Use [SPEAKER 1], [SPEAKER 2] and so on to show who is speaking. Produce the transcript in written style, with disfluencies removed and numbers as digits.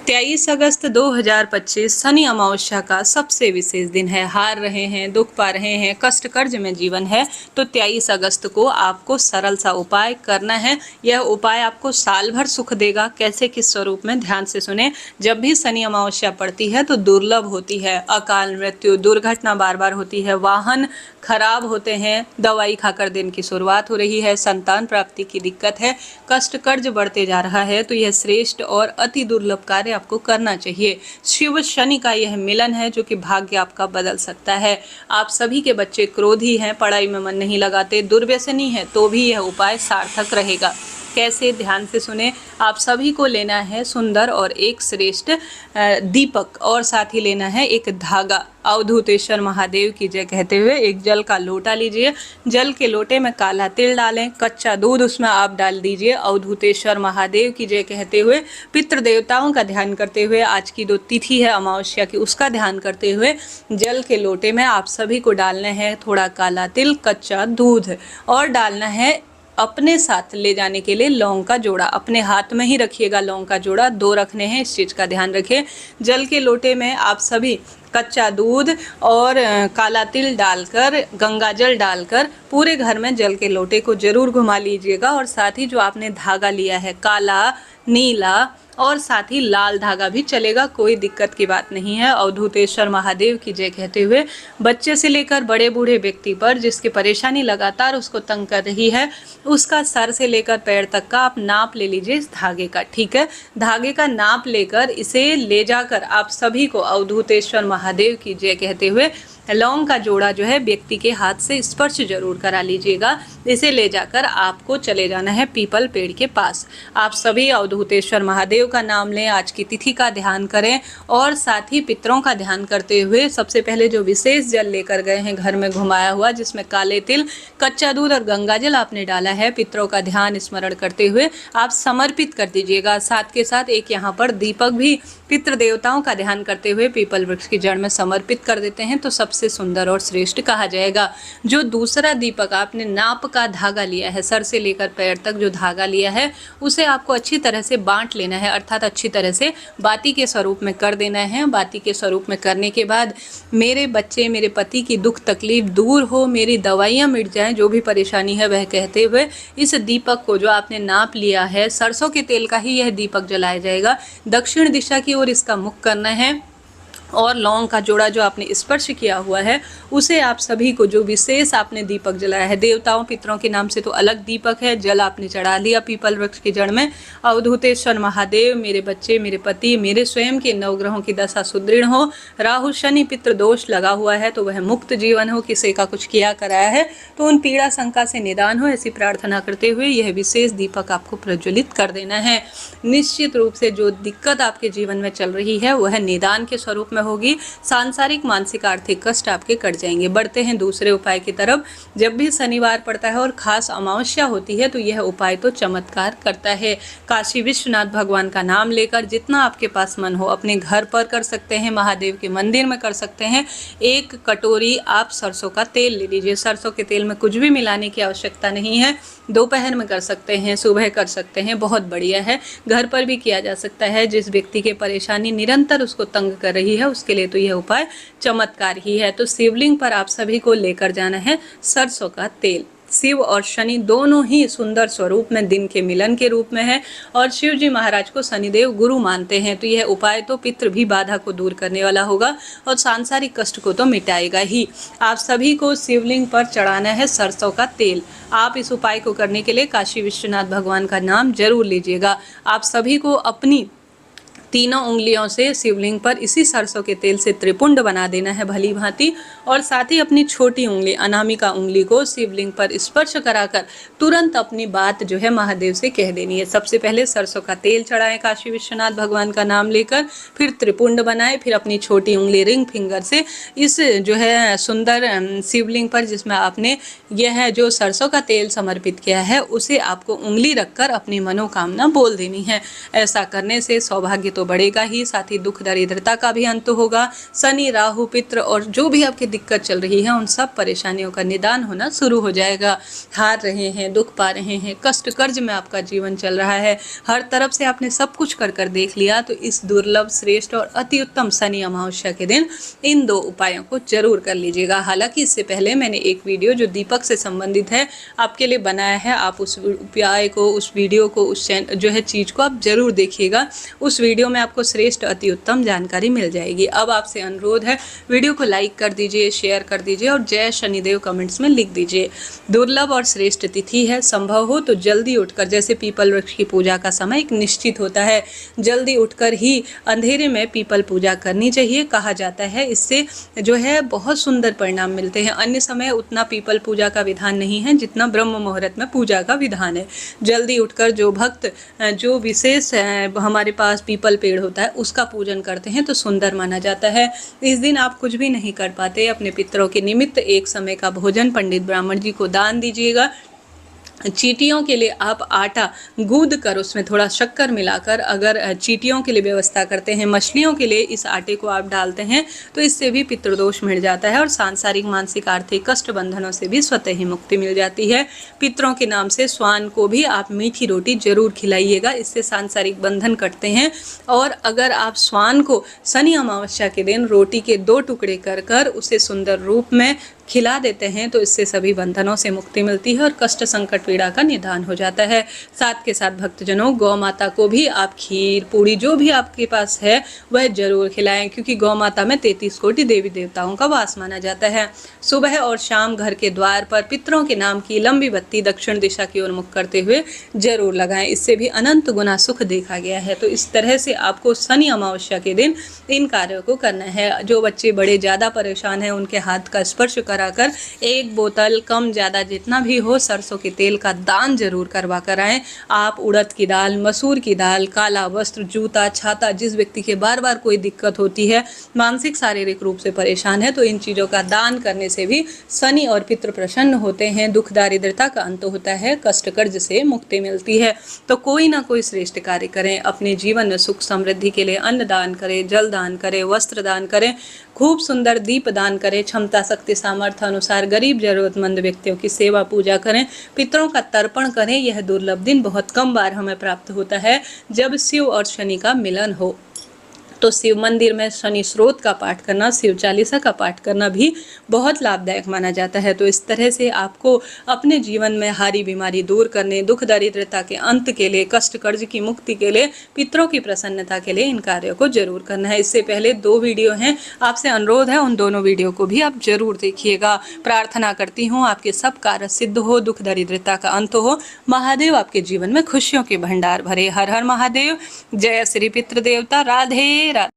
[SPEAKER 1] 23 अगस्त 2025 शनि अमावस्या का सबसे विशेष दिन है। हार रहे हैं, दुख पा रहे हैं, कष्ट कर्ज में जीवन है, तो 23 अगस्त को आपको सरल सा उपाय करना है। यह उपाय आपको साल भर सुख देगा। कैसे, किस स्वरूप में, ध्यान से सुने। जब भी शनि अमावस्या पड़ती है तो दुर्लभ होती है, अकाल मृत्यु, दुर्घटना बार बार होती है, वाहन खराब होते हैं, दवाई खाकर दिन की शुरुआत हो रही है, संतान प्राप्ति की दिक्कत है, कष्ट कर्ज बढ़ते जा रहा है, तो यह श्रेष्ठ और अति दुर्लभ कार्य आपको करना चाहिए। शिव शनि का यह मिलन है जो कि भाग्य आपका बदल सकता है। आप सभी के बच्चे क्रोधी हैं, पढ़ाई में मन नहीं लगाते, दुर्व्यसनी है, तो भी यह उपाय सार्थक रहेगा। कैसे, ध्यान से सुने। आप सभी को लेना है सुंदर और एक श्रेष्ठ दीपक, और साथ ही लेना है एक धागा। अवधूतेश्वर महादेव की जय कहते हुए एक जल का लोटा लीजिए। जल के लोटे में काला तिल डालें, कच्चा दूध उसमें आप डाल दीजिए। अवधूतेश्वर महादेव की जय कहते हुए, पितृ देवताओं का ध्यान करते हुए, आज की जो तिथि है अमावस्या की उसका ध्यान करते हुए, जल के लोटे में आप सभी को डालना है थोड़ा काला तिल, कच्चा दूध, और डालना है अपने साथ ले जाने के लिए लौंग का जोड़ा। अपने हाथ में ही रखिएगा लौंग का जोड़ा, 2 रखने हैं, इस चीज़ का ध्यान रखें। जल के लोटे में आप सभी कच्चा दूध और काला तिल डालकर, गंगा जल डालकर पूरे घर में जल के लोटे को जरूर घुमा लीजिएगा। और साथ ही जो आपने धागा लिया है, काला, नीला और साथ ही लाल धागा भी चलेगा, कोई दिक्कत की बात नहीं है। अवधूतेश्वर महादेव की जय कहते हुए, बच्चे से लेकर बड़े बूढ़े व्यक्ति पर जिसकी परेशानी लगातार उसको तंग कर रही है, उसका सर से लेकर पैर तक का आप नाप ले लीजिए इस धागे का, ठीक है। धागे का नाप लेकर इसे ले जाकर आप सभी को अवधूतेश्वर महादेव की जय कहते हुए लौंग का जोड़ा जो है व्यक्ति के हाथ से स्पर्श जरूर करा लीजिएगा। इसे ले जाकर आपको चले जाना है पीपल पेड़ के पास। आप सभी अवधूतेश्वर महादेव का नाम लें, आज की तिथि का ध्यान करें और साथ ही पितरों का ध्यान करते हुए सबसे पहले जो विशेष जल लेकर गए हैं घर में घुमाया हुआ, जिसमें काले तिल, कच्चा दूध और गंगा जल आपने डाला है, पितरों का ध्यान स्मरण करते हुए आप समर्पित कर दीजिएगा। साथ के साथ एक यहाँ पर दीपक भी पितृ देवताओं का ध्यान करते हुए पीपल वृक्ष की जड़ में समर्पित कर देते हैं, तो सबसे सुंदर और श्रेष्ठ कहा जाएगा। जो दूसरा दीपक आपने नाप का धागा लिया है, सर से लेकर पैर तक जो धागा लिया है, उसे आपको अच्छी तरह से बांट लेना है, अर्थात अच्छी तरह से बाती के स्वरूप में कर देना है। बाती के स्वरूप में करने के बाद, मेरे बच्चे, मेरे पति की दुख तकलीफ दूर हो, मेरी दवाइयाँ मिट जाएं, जो भी परेशानी है वह कहते हुए इस दीपक को जो आपने नाप लिया है, सरसों के तेल का ही यह दीपक जलाया जाएगा। दक्षिण दिशा की ओर इसका मुख करना है और लौंग का जोड़ा जो आपने स्पर्श किया हुआ है उसे आप सभी को, जो विशेष आपने दीपक जलाया है, देवताओं पितरों के नाम से तो अलग दीपक है, जल आपने चढ़ा लिया पीपल वृक्ष की जड़ में। अवधूतेश्वर महादेव, मेरे बच्चे, मेरे पति, मेरे स्वयं के 9 ग्रहों की दशा सुदृढ़ हो, राहु शनि पितृ दोष लगा हुआ है तो वह मुक्त जीवन हो, किसी का कुछ किया कराया है तो उन पीड़ा शंका से निदान हो, ऐसी प्रार्थना करते हुए यह विशेष दीपक आपको प्रज्वलित कर देना है। निश्चित रूप से जो दिक्कत आपके जीवन में चल रही है वह निदान के स्वरूप में होगी। सांसारिक, मानसिक, आर्थिक कष्ट आपके कट जाएंगे। बढ़ते हैं दूसरे उपाय की तरफ। जब भी शनिवार पड़ता है और खास अमावस्या होती है तो यह उपाय तो चमत्कार करता है। काशी विश्वनाथ भगवान का नाम लेकर जितना आपके पास मन हो, अपने घर पर कर सकते हैं, महादेव के मंदिर में कर सकते हैं। 1 कटोरी आप सरसों का तेल ले लीजिए। सरसों के तेल में कुछ भी मिलाने की आवश्यकता नहीं है। दोपहर में कर सकते हैं, सुबह कर सकते हैं, बहुत बढ़िया है। घर पर भी किया जा सकता है। जिस व्यक्ति की परेशानी निरंतर उसको तंग कर रही है उसके लिए तो यह उपाय चमत्कार ही है। तो शिवलिंग पर आप सभी को लेकर जाना है सरसों का तेल। शिव और शनि दोनों ही सुंदर स्वरूप में दिन के मिलन के रूप में है और शिव जी महाराज को शनिदेव गुरु मानते हैं, तो यह उपाय तो पितृ भी बाधा को दूर करने वाला होगा और सांसारिक कष्ट को तो मिटाएगा ही। आप सभी को शिवलिंग पर चढ़ाना है सरसों का तेल। आप इस उपाय को करने के लिए काशी विश्वनाथ भगवान का नाम जरूर लीजिएगा। आप सभी को अपनी तीनों उंगलियों से शिवलिंग पर इसी सरसों के तेल से त्रिपुंड बना देना है भली भांति, और साथ ही अपनी छोटी उंगली, अनामिका उंगली को शिवलिंग पर स्पर्श कराकर तुरंत अपनी बात जो है महादेव से कह देनी है। सबसे पहले सरसों का तेल चढ़ाएं काशी विश्वनाथ भगवान का नाम लेकर, फिर त्रिपुंड बनाएं, फिर अपनी छोटी उंगली रिंग फिंगर से इस जो है सुंदर शिवलिंग पर जिसमें आपने यह जो सरसों का तेल समर्पित किया है उसे आपको उंगली रखकर अपनी मनोकामना बोल देनी है। ऐसा करने से सौभाग्य तो तो बढ़ेगा ही, साथ ही दुख दरिद्रता का भी अंत होगा। शनि, राहु, पितृ और जो भी आपकी दिक्कत चल रही है उन सब परेशानियों का निदान होना शुरू हो जाएगा। हार रहे हैं, दुख पा रहे हैं, कष्ट कर्ज में आपका जीवन चल रहा है, हर तरफ से आपने सब कुछ कर कर देख लिया, तो इस दुर्लभ, श्रेष्ठ और अति उत्तम शनि अमावस्या के दिन इन 2 उपायों को जरूर कर लीजिएगा। हालांकि इससे पहले मैंने एक वीडियो जो दीपक से संबंधित है आपके लिए बनाया है, आप उस उपाय को, उस वीडियो को, उस जो है चीज़ को आप जरूर देखिएगा। उस वीडियो में आपको श्रेष्ठ अति उत्तम जानकारी मिल जाएगी। अब आपसे अनुरोध है, वीडियो को लाइक कर दीजिए, शेयर कर दीजिए और जय शनिदेव कमेंट्स में लिख दीजिए। दुर्लभ और श्रेष्ठ तिथि है, संभव हो तो जल्दी उठकर, जैसे पीपल वृक्ष की पूजा का समय एक निश्चित होता है, जल्दी उठकर ही अंधेरे में पीपल पूजा करनी चाहिए। कहा जाता है इससे जो है बहुत सुंदर परिणाम मिलते हैं। अन्य समय उतना पीपल पूजा का विधान नहीं है जितना ब्रह्म मुहूर्त में पूजा का विधान है। जल्दी उठकर जो भक्त जो विशेष हमारे पास पीपल पेड़ होता है उसका पूजन करते हैं तो सुंदर माना जाता है। इस दिन आप कुछ भी नहीं कर पाते, अपने पितरों के निमित्त एक समय का भोजन पंडित ब्राह्मण जी को दान दीजिएगा। चींटियों के लिए आप आटा गूंद कर उसमें थोड़ा शक्कर मिलाकर अगर चींटियों के लिए व्यवस्था करते हैं, मछलियों के लिए इस आटे को आप डालते हैं तो इससे भी पितृदोष मिट जाता है और सांसारिक, मानसिक, आर्थिक कष्ट बंधनों से भी स्वतः ही मुक्ति मिल जाती है। पितरों के नाम से श्वान को भी आप मीठी रोटी जरूर खिलाइएगा, इससे सांसारिक बंधन कटते हैं। और अगर आप श्वान को शनि अमावस्या के दिन रोटी के 2 टुकड़े कर कर उसे सुंदर रूप में खिला देते हैं तो इससे सभी बंधनों से मुक्ति मिलती है और कष्ट, संकट, पीड़ा का निदान हो जाता है। साथ के साथ भक्तजनों, गौ माता को भी आप खीर, पूड़ी जो भी आपके पास है वह जरूर खिलाएं, क्योंकि गौ माता में 33 कोटि देवी देवताओं का वास माना जाता है। सुबह और शाम घर के द्वार पर पितरों के नाम की लंबी बत्ती दक्षिण दिशा की ओर मुख करते हुए जरूर लगाएं, इससे भी अनंत गुना सुख देखा गया है। तो इस तरह से आपको शनि अमावस्या के दिन इन कार्यों को करना है। जो बच्चे बड़े ज़्यादा परेशान हैं उनके हाथ का स्पर्श कराकर 1 बोतल कम ज़्यादा जितना भी हो सरसों के तेल का दान जरूर करवा कर आएँ। आप उड़द की दाल, मसूर की दाल, काला वस्त्र, जूता, छाता, जिस व्यक्ति के बार बार कोई दिक्कत होती है, मानसिक शारीरिक रूप से परेशान है, तो इन चीज़ों का दान करने से भी शनि और पितृ प्रसन्न होते हैं, दुख दारिद्रता का अंत होता है, कष्ट कर्ज से मुक्ति मिलती है। तो कोई ना कोई श्रेष्ठ कार्य करें, अपने जीवन में सुख समृद्धि के लिए अन्न दान करें, जल दान करें, वस्त्र दान करें, खूब सुंदर दीप दान करें, क्षमता, शक्ति, सामर्थ्य अनुसार गरीब जरूरतमंद व्यक्तियों की सेवा पूजा करें, पितरों का तर्पण करें। यह दुर्लभ दिन बहुत कम बार हमें प्राप्त होता है जब शिव और शनि का मिलन हो। तो शिव मंदिर में शनि स्रोत का पाठ करना, शिव चालीसा का पाठ करना भी बहुत लाभदायक माना जाता है। तो इस तरह से आपको अपने जीवन में हारी बीमारी दूर करने, दुख दरिद्रता के अंत के लिए, कष्ट कर्ज की मुक्ति के लिए, पितरों की प्रसन्नता के लिए इन कार्यों को जरूर करना है। इससे पहले 2 वीडियो हैं, आपसे अनुरोध है उन दोनों वीडियो को भी आप जरूर देखिएगा। प्रार्थना करती हूँ आपके सब कार्य सिद्ध हो, दुख दरिद्रता का अंत हो, महादेव आपके जीवन में खुशियों के भंडार भरे। हर हर महादेव। जय श्री पितृदेवता। राधे राधे।